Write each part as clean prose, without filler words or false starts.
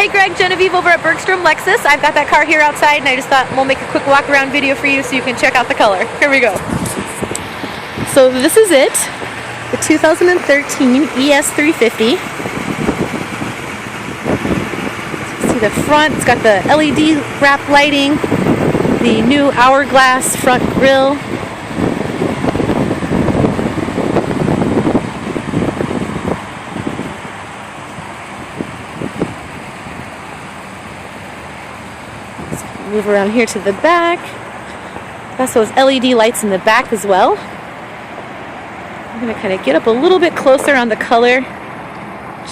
Hey Greg, Genevieve over at Bergstrom Lexus. I've got that car here outside and I just thought we'll make a quick walk around video for you so you can check out the color. Here we go. So this is it, the 2013 ES 350. See the front, it's got the LED wrap lighting, the new hourglass front grille. Move around here to the back. That's those LED lights in the back as well. I'm going to kind of get up a little bit closer on the color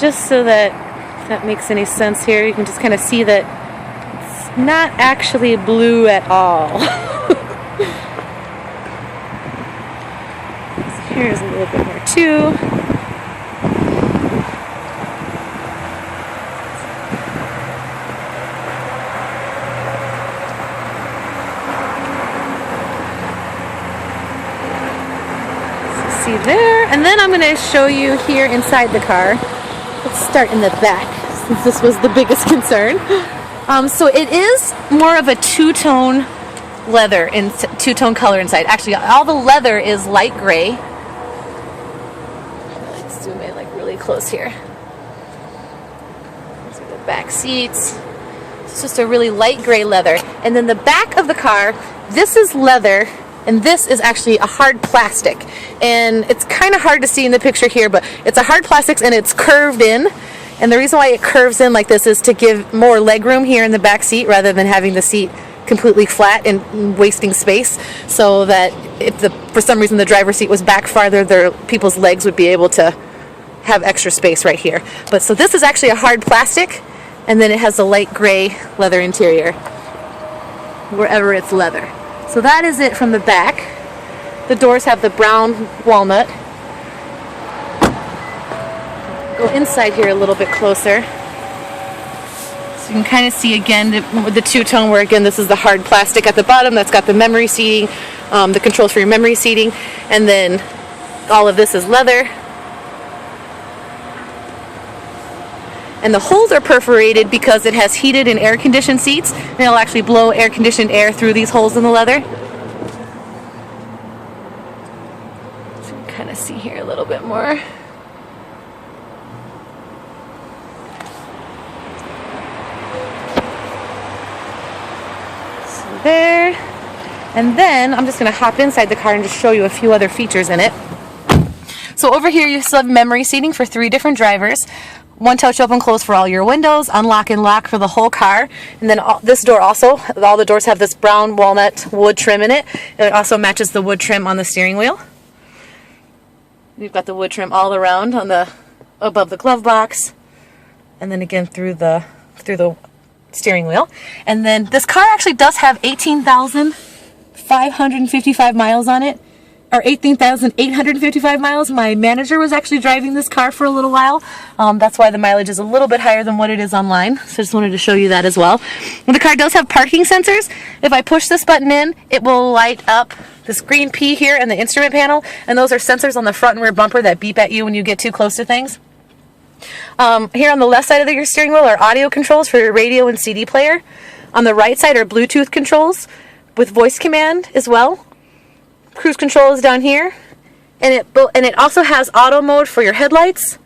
just so that, if that makes any sense here, you can just kind of see that it's not actually blue at all. So here's a little bit more too. See there, and then I'm going to show you here inside the car. Let's start in the back since this was the biggest concern. So it is more of a two-tone leather and two-tone color inside. Actually, all the leather is light gray. Let's zoom in like really close here. These are the back seats. It's just a really light gray leather, and then the back of the car, this is leather. And this is actually a hard plastic, and it's kind of hard to see in the picture here, but it's a hard plastic and it's curved in, and the reason why it curves in like this is to give more leg room here in the back seat rather than having the seat completely flat and wasting space, so that if for some reason the driver's seat was back farther, people's legs would be able to have extra space right here. But so this is actually a hard plastic, and then it has a light gray leather interior wherever it's leather. So that is it from the back. The doors have the brown walnut. Go inside here a little bit closer. So you can kind of see again the two-tone where again this is the hard plastic at the bottom that's got the memory seating, the controls for your memory seating, and then all of this is leather. And the holes are perforated because it has heated and air-conditioned seats, and it'll actually blow air-conditioned air through these holes in the leather. So you can kind of see here a little bit more. So there. And then I'm just going to hop inside the car and just show you a few other features in it. So over here you still have memory seating for 3 different drivers. One touch open close for all your windows, unlock and lock for the whole car, and then this door also, all the doors have this brown walnut wood trim in it. It also matches the wood trim on the steering wheel. You've got the wood trim all around on above the glove box, and then again through the steering wheel. And then this car actually does have 18,555 miles on it. Or 18,855 miles. My manager was actually driving this car for a little while. That's why the mileage is a little bit higher than what it is online. So I just wanted to show you that as well. And the car does have parking sensors. If I push this button in, it will light up this green P here in the instrument panel. And those are sensors on the front and rear bumper that beep at you when you get too close to things. Here on the left side of your steering wheel are audio controls for your radio and CD player. On the right side are Bluetooth controls with voice command as well. Cruise control is down here, and it also has auto mode for your headlights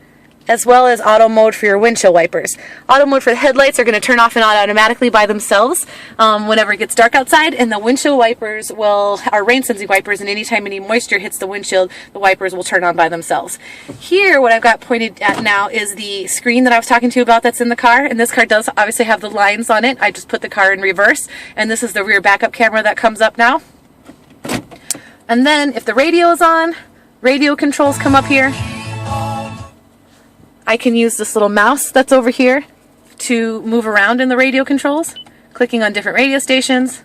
as well as auto mode for your windshield wipers. Auto mode for the headlights are going to turn off and on automatically by themselves whenever it gets dark outside, and the windshield wipers are rain sensing wipers, and anytime any moisture hits the windshield, the wipers will turn on by themselves. Here what I've got pointed at now is the screen that I was talking to you about that's in the car, and this car does obviously have the lines on it. I just put the car in reverse, and this is the rear backup camera that comes up now. And then if the radio is on, radio controls come up here. I can use this little mouse that's over here to move around in the radio controls, clicking on different radio stations.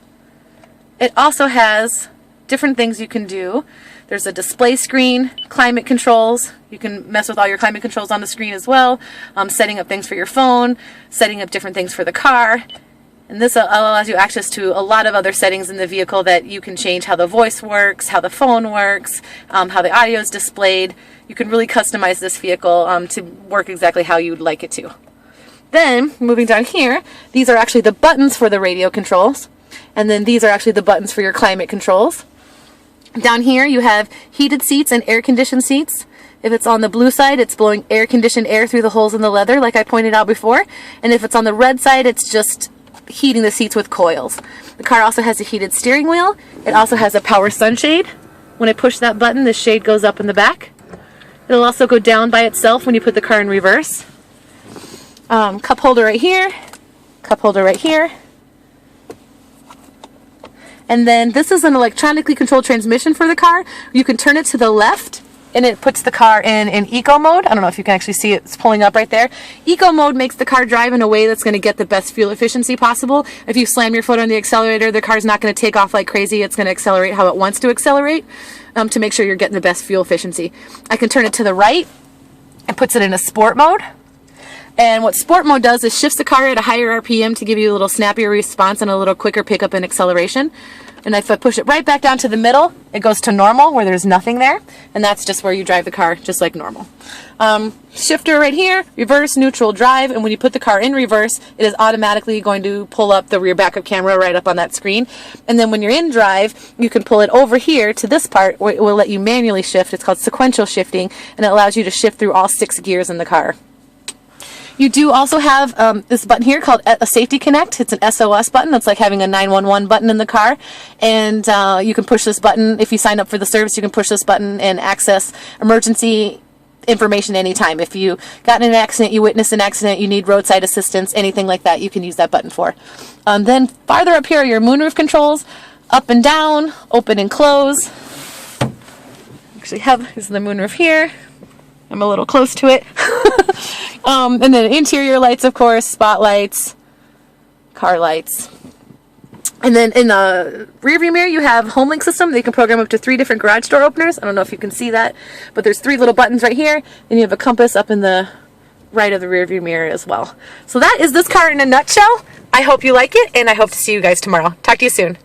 It also has different things you can do. There's a display screen, climate controls. You can mess with all your climate controls on the screen as well, setting up things for your phone, setting up different things for the car. And this allows you access to a lot of other settings in the vehicle that you can change how the voice works, how the phone works, how the audio is displayed. You can really customize this vehicle to work exactly how you'd like it to. Then, moving down here, these are actually the buttons for the radio controls. And then these are actually the buttons for your climate controls. Down here you have heated seats and air-conditioned seats. If it's on the blue side, it's blowing air-conditioned air through the holes in the leather, like I pointed out before. And if it's on the red side, it's just heating the seats with coils. The car also has a heated steering wheel. It also has a power sunshade. When I push that button, the shade goes up in the back. It'll also go down by itself when you put the car in reverse. Cup holder right here, cup holder right here. And then this is an electronically controlled transmission for the car. You can turn it to the left and it puts the car in eco mode. I don't know if you can actually see it. It's pulling up right there. Eco mode makes the car drive in a way that's going to get the best fuel efficiency possible. If you slam your foot on the accelerator, the car's not going to take off like crazy. It's going to accelerate how it wants to accelerate to make sure you're getting the best fuel efficiency. I can turn it to the right and puts it in a sport mode. And what sport mode does is shifts the car at a higher RPM to give you a little snappier response and a little quicker pickup and acceleration. And if I push it right back down to the middle, it goes to normal where there's nothing there. And that's just where you drive the car just like normal. Shifter right here, reverse, neutral, drive. And when you put the car in reverse, it is automatically going to pull up the rear backup camera right up on that screen. And then when you're in drive, you can pull it over here to this part where it will let you manually shift. It's called sequential shifting, and it allows you to shift through all 6 gears in the car. You do also have this button here called a Safety Connect. It's an SOS button. It's like having a 911 button in the car. And you can push this button. If you sign up for the service, you can push this button and access emergency information anytime. If you got in an accident, you witnessed an accident, you need roadside assistance, anything like that, you can use that button for. Then farther up here are your moonroof controls. Up and down, open and close. Actually this is the moonroof here. I'm a little close to it. And then interior lights, of course, spotlights, car lights. And then in the rear view mirror, you have home link system. They can program up to 3 different garage door openers. I don't know if you can see that, but there's 3 little buttons right here. Then you have a compass up in the right of the rear view mirror as well. So that is this car in a nutshell. I hope you like it, and I hope to see you guys tomorrow. Talk to you soon.